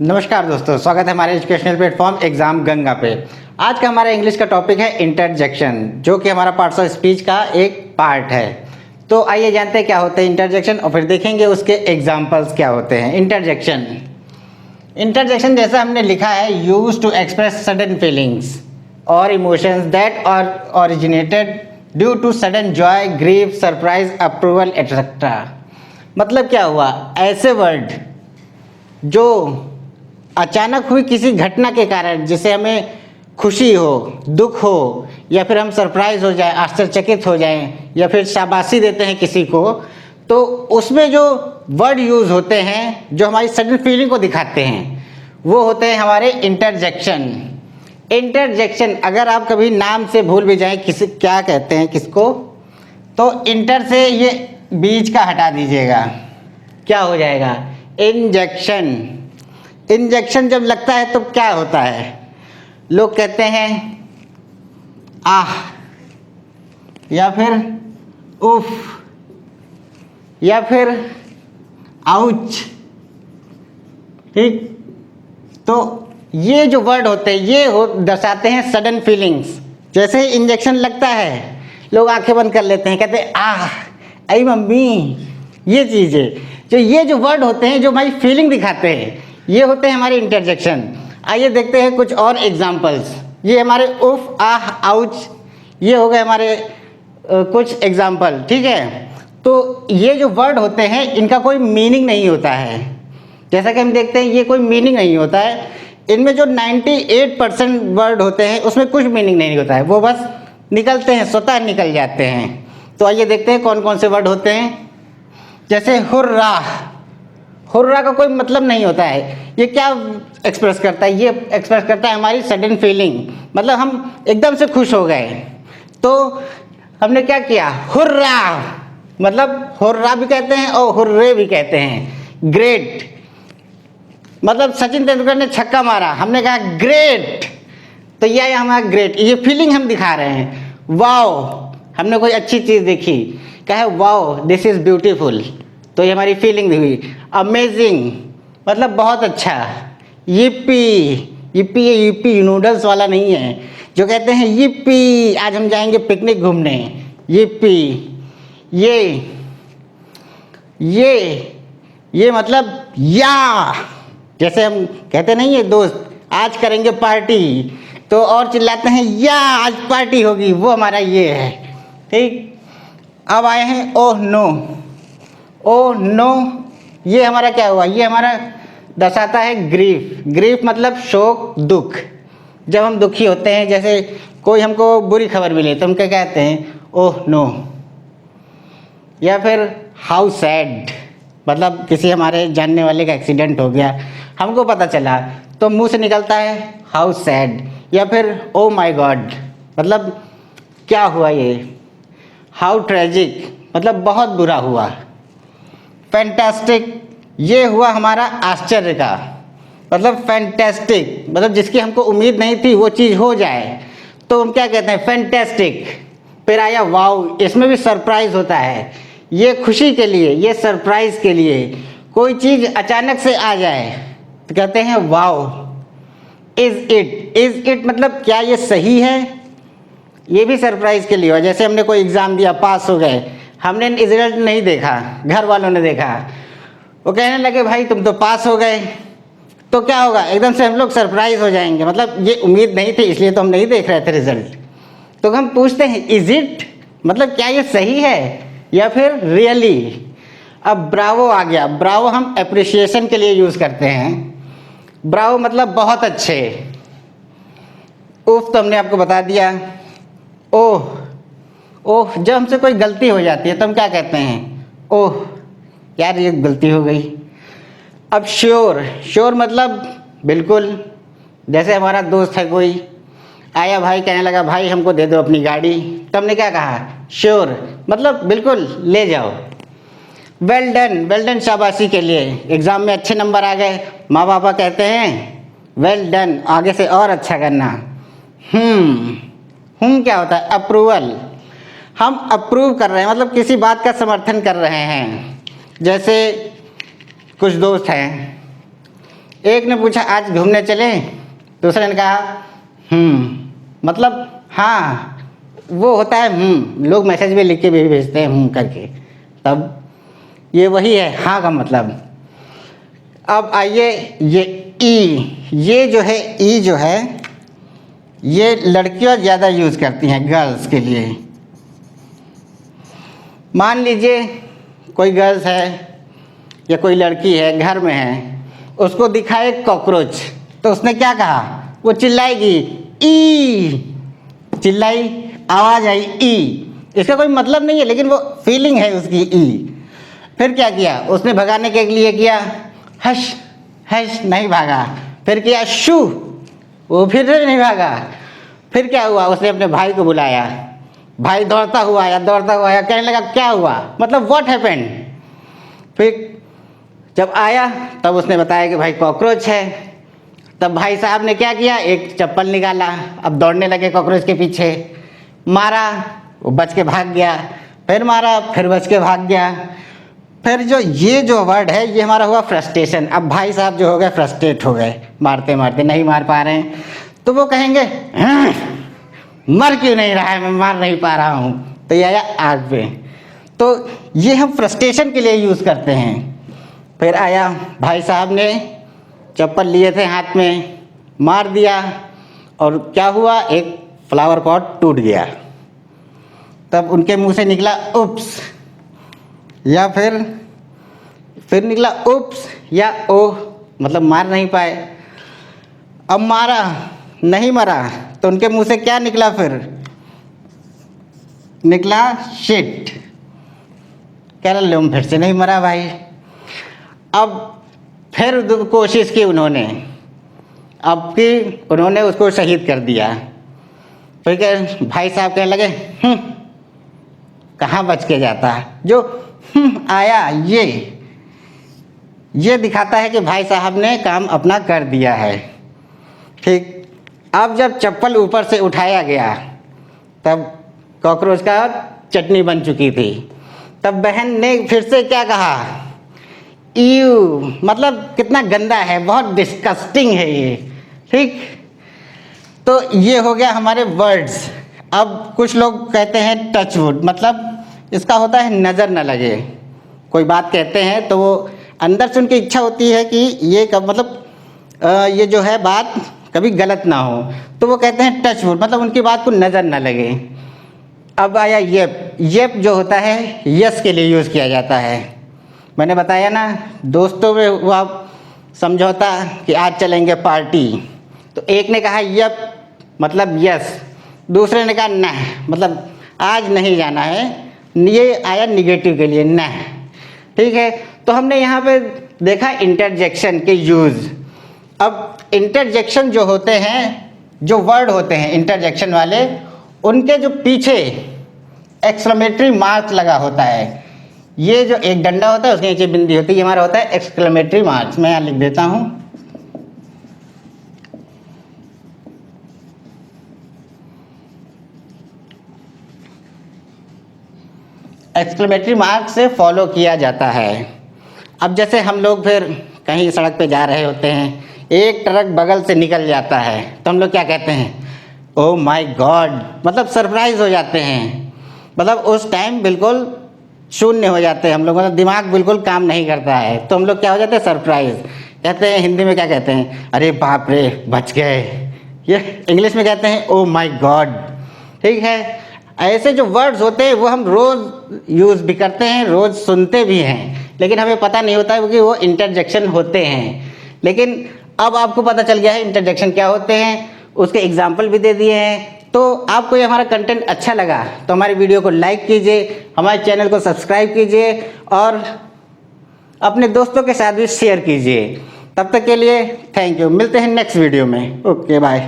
नमस्कार दोस्तों, स्वागत है हमारे एजुकेशनल प्लेटफॉर्म एग्जाम गंगा पे। आज का हमारा इंग्लिश का टॉपिक है इंटरजेक्शन, जो कि हमारा पार्ट्स ऑफ स्पीच का एक पार्ट है। तो आइए जानते हैं क्या होते हैं इंटरजेक्शन और फिर देखेंगे उसके एग्जाम्पल्स क्या होते हैं। इंटरजेक्शन जैसा हमने लिखा है, use to express sudden feelings और emotions that are originated due to sudden joy, grief, surprise, approval etcetera. मतलब क्या हुआ, ऐसे वर्ड जो अचानक हुई किसी घटना के कारण, जिससे हमें खुशी हो, दुख हो, या फिर हम सरप्राइज हो जाए, आश्चर्यचकित हो जाएं, या फिर शाबाशी देते हैं किसी को, तो उसमें जो वर्ड यूज़ होते हैं जो हमारी सडन फीलिंग को दिखाते हैं, वो होते हैं हमारे इंटरजेक्शन। अगर आप कभी नाम से भूल भी जाएं किसी क्या कहते हैं किसको, तो इंटर से ये बीच का हटा दीजिएगा, क्या हो जाएगा इंजेक्शन। इंजेक्शन जब लगता है तो क्या होता है, लोग कहते हैं आह, या फिर उफ, या फिर आउच। ठीक, तो ये जो वर्ड होते हैं ये दर्शाते हैं सडन फीलिंग्स। जैसे ही इंजेक्शन लगता है लोग आंखें बंद कर लेते हैं, कहते हैं आह, आई मम्मी। ये चीज़ें ये जो वर्ड होते हैं जो हमारी फीलिंग दिखाते हैं, ये होते हैं हमारे इंटरजेक्शन। आइए देखते हैं कुछ और एग्जाम्पल्स। ये हमारे उफ, आह, आउच, ये हो गए हमारे कुछ एग्जाम्पल। ठीक है, तो ये जो वर्ड होते हैं इनका कोई मीनिंग नहीं होता है। जैसा कि हम देखते हैं ये कोई मीनिंग नहीं होता है। इनमें जो 98% वर्ड होते हैं उसमें कुछ मीनिंग नहीं होता है, वो बस निकलते हैं, स्वतः निकल जाते हैं। तो आइए देखते हैं कौन कौन से वर्ड होते हैं। जैसे हुर्रा, हुर्रा का कोई मतलब नहीं होता है। ये क्या एक्सप्रेस करता है, ये एक्सप्रेस करता है हमारी सडन फीलिंग, मतलब हम एकदम से खुश हो गए तो हमने क्या किया, हुर्रा। मतलब हुर्रा भी कहते हैं और हुर्रे भी कहते हैं। ग्रेट, मतलब सचिन तेंदुलकर ने छक्का मारा, हमने कहा ग्रेट, तो यह हमारा ग्रेट, ये फीलिंग हम दिखा रहे हैं। वाओ, हमने कोई अच्छी चीज़ देखी, कहे वाओ दिस इज़ ब्यूटीफुल, तो ये हमारी फीलिंग हुई। अमेजिंग, मतलब बहुत अच्छा। yippee, yippee ये yippee नूडल्स वाला नहीं है, जो कहते हैं yippee आज हम जाएंगे पिकनिक घूमने, yippee। ये मतलब या, जैसे हम कहते नहीं है दोस्त आज करेंगे पार्टी, तो और चिल्लाते हैं या आज पार्टी होगी, वो हमारा ये है। ठीक, अब आए हैं ओह नो। ओह नो, ये हमारा क्या हुआ, ये हमारा दर्शाता है ग्रीफ। ग्रीफ मतलब शोक, दुख। जब हम दुखी होते हैं, जैसे कोई हमको बुरी खबर मिले तो हम क्या कहते हैं, ओह नो। या फिर हाउ सैड, मतलब किसी हमारे जानने वाले का एक्सीडेंट हो गया, हमको पता चला तो मुंह से निकलता है हाउ सैड। या फिर ओ माई गॉड, मतलब क्या हुआ ये। हाउ ट्रेजिक, मतलब बहुत बुरा हुआ। फैंटास्टिक, ये हुआ हमारा आश्चर्य का, मतलब फैंटास्टिक, मतलब जिसकी हमको उम्मीद नहीं थी वो चीज़ हो जाए तो हम क्या कहते हैं, फैंटास्टिक। फिर आया वाओ, इसमें भी सरप्राइज होता है, ये खुशी के लिए, ये सरप्राइज के लिए। कोई चीज़ अचानक से आ जाए तो कहते हैं वाओ। इज़ इट मतलब क्या ये सही है, ये भी सरप्राइज के लिए हुआ। जैसे हमने कोई एग्ज़ाम दिया, पास हो गए, हमने रिजल्ट नहीं देखा, घर वालों ने देखा, वो कहने लगे भाई तुम तो पास हो गए, तो क्या होगा, एकदम से हम लोग सरप्राइज हो जाएंगे, मतलब ये उम्मीद नहीं थी इसलिए तो हम नहीं देख रहे थे रिजल्ट। तो हम पूछते हैं इज इट, मतलब क्या ये सही है या फिर रियली। अब ब्रावो आ गया। ब्रावो हम एप्रिसिएशन के लिए यूज़ करते हैं। ब्रावो मतलब बहुत अच्छे। उफ तो हमने आपको बता दिया। ओह, ओह जब हमसे कोई गलती हो जाती है तो हम क्या कहते हैं, ओह यार ये गलती हो गई। अब श्योर, श्योर मतलब बिल्कुल। जैसे हमारा दोस्त है कोई, आया भाई, कहने लगा भाई हमको दे दो अपनी गाड़ी, तो हमने क्या कहा, श्योर, मतलब बिल्कुल ले जाओ। वेल डन, वेल डन शाबाशी के लिए। एग्ज़ाम में अच्छे नंबर आ गए, माँ पापा कहते हैं वेल डन, आगे से और अच्छा करना। क्या होता है, अप्रूवल। हम अप्रूव कर रहे हैं, मतलब किसी बात का समर्थन कर रहे हैं। जैसे कुछ दोस्त हैं, एक ने पूछा आज घूमने चले, दूसरे ने कहा मतलब हाँ, वो होता है लोग मैसेज में लिख के भी भेजते हैं करके, तब ये वही है हाँ का मतलब। अब आइए ये ई, ये जो है ई जो है ये लड़कियां ज़्यादा यूज़ करती हैं गर्ल्स के लिए। मान लीजिए कोई गर्ल्स है या कोई लड़की है घर में है, उसको दिखाए कॉकरोच, तो उसने क्या कहा, वो चिल्लाएगी ई, चिल्लाई, आवाज़ आई ई, इसका कोई मतलब नहीं है लेकिन वो फीलिंग है उसकी ई। फिर क्या किया उसने, भगाने के लिए किया हश हश, नहीं भागा। फिर किया शू, वो फिर नहीं भागा। फिर क्या हुआ, उसने अपने भाई को बुलाया, भाई दौड़ता हुआ आया, कहने लगा क्या हुआ, मतलब व्हाट हैपेंड। फिर जब आया तब उसने बताया कि भाई कॉकरोच है। तब भाई साहब ने क्या किया, एक चप्पल निकाला, अब दौड़ने लगे कॉकरोच के पीछे, मारा, वो बच के भाग गया, फिर मारा, फिर बच के भाग गया। फिर ये जो वर्ड है ये हमारा हुआ फ्रस्ट्रेशन। अब भाई साहब जो हो गए फ्रस्ट्रेट हो गए, मारते मारते नहीं मार पा रहे हैं, तो वो कहेंगे मर क्यों नहीं रहा है, मैं मार नहीं पा रहा हूँ, तो ये आया आग पे। तो ये हम फ्रस्ट्रेशन के लिए यूज़ करते हैं। फिर आया भाई साहब ने चप्पल लिए थे हाथ में, मार दिया, और क्या हुआ, एक फ्लावर पॉट टूट गया। तब उनके मुंह से निकला उप्स, या फिर निकला उप्स या ओह, मतलब मार नहीं पाए। अब मारा नहीं मरा तो उनके मुंह से क्या निकला, फिर निकला शिट, कह रहे लो फिर से नहीं मरा भाई। अब फिर कोशिश की उन्होंने, अब कि उन्होंने उसको शहीद कर दिया। फिर क्या भाई साहब कहने लगे कहाँ बच के जाता है, जो आया ये दिखाता है कि भाई साहब ने काम अपना कर दिया है। ठीक, अब जब चप्पल ऊपर से उठाया गया तब कॉकरोच का चटनी बन चुकी थी। तब बहन ने फिर से क्या कहा, ईव, मतलब कितना गंदा है, बहुत डिस्कस्टिंग है ये। ठीक, तो ये हो गया हमारे वर्ड्स। अब कुछ लोग कहते हैं टच वुड, मतलब इसका होता है नज़र न लगे। कोई बात कहते हैं तो वो अंदर से उनकी इच्छा होती है कि ये ये जो है बात कभी गलत ना हो, तो वो कहते हैं टच वुड, मतलब उनकी बात को नज़र न लगे। अब आया येप जो होता है यस के लिए यूज़ किया जाता है। मैंने बताया ना, दोस्तों में हुआ समझौता कि आज चलेंगे पार्टी, तो एक ने कहा येप मतलब यस, दूसरे ने कहा ना मतलब आज नहीं जाना है, ये आया निगेटिव के लिए ना। ठीक है, तो हमने यहाँ पे देखा इंटरजेक्शन के यूज़। अब इंटरजेक्शन जो होते हैं, जो वर्ड होते हैं इंटरजेक्शन वाले, उनके जो पीछे एक्सक्लेमेटरी मार्क लगा होता है, ये जो एक डंडा होता है उसके नीचे बिंदी होती है, ये हमारा होता है एक्सक्लेमेटरी मार्क्स। मैं यहाँ लिख देता हूँ, एक्सक्लेमेटरी मार्क से फॉलो किया जाता है। अब जैसे हम लोग फिर कहीं सड़क पे जा रहे होते हैं, एक ट्रक बगल से निकल जाता है, तो हम लोग क्या कहते हैं, ओह माय गॉड, मतलब सरप्राइज हो जाते हैं, मतलब उस टाइम बिल्कुल शून्य हो जाते हैं हम लोग, मतलब दिमाग बिल्कुल काम नहीं करता है, तो हम लोग क्या हो जाते हैं, सरप्राइज। कहते हैं हिंदी में क्या कहते हैं, अरे बाप रे बच गए, ये इंग्लिश में कहते हैं ओह माय गॉड। ठीक है, ऐसे जो वर्ड्स होते हैं वो हम रोज़ यूज़ भी करते हैं, रोज़ सुनते भी हैं, लेकिन हमें पता नहीं होता है कि वो इंटरजेक्शन होते हैं। लेकिन अब आपको पता चल गया है इंटरजेक्शन क्या होते हैं, उसके एग्जाम्पल भी दे दिए हैं। तो आपको ये हमारा कंटेंट अच्छा लगा तो हमारी वीडियो को लाइक कीजिए, हमारे चैनल को सब्सक्राइब कीजिए और अपने दोस्तों के साथ भी शेयर कीजिए। तब तक के लिए थैंक यू, मिलते हैं नेक्स्ट वीडियो में। Okay bye.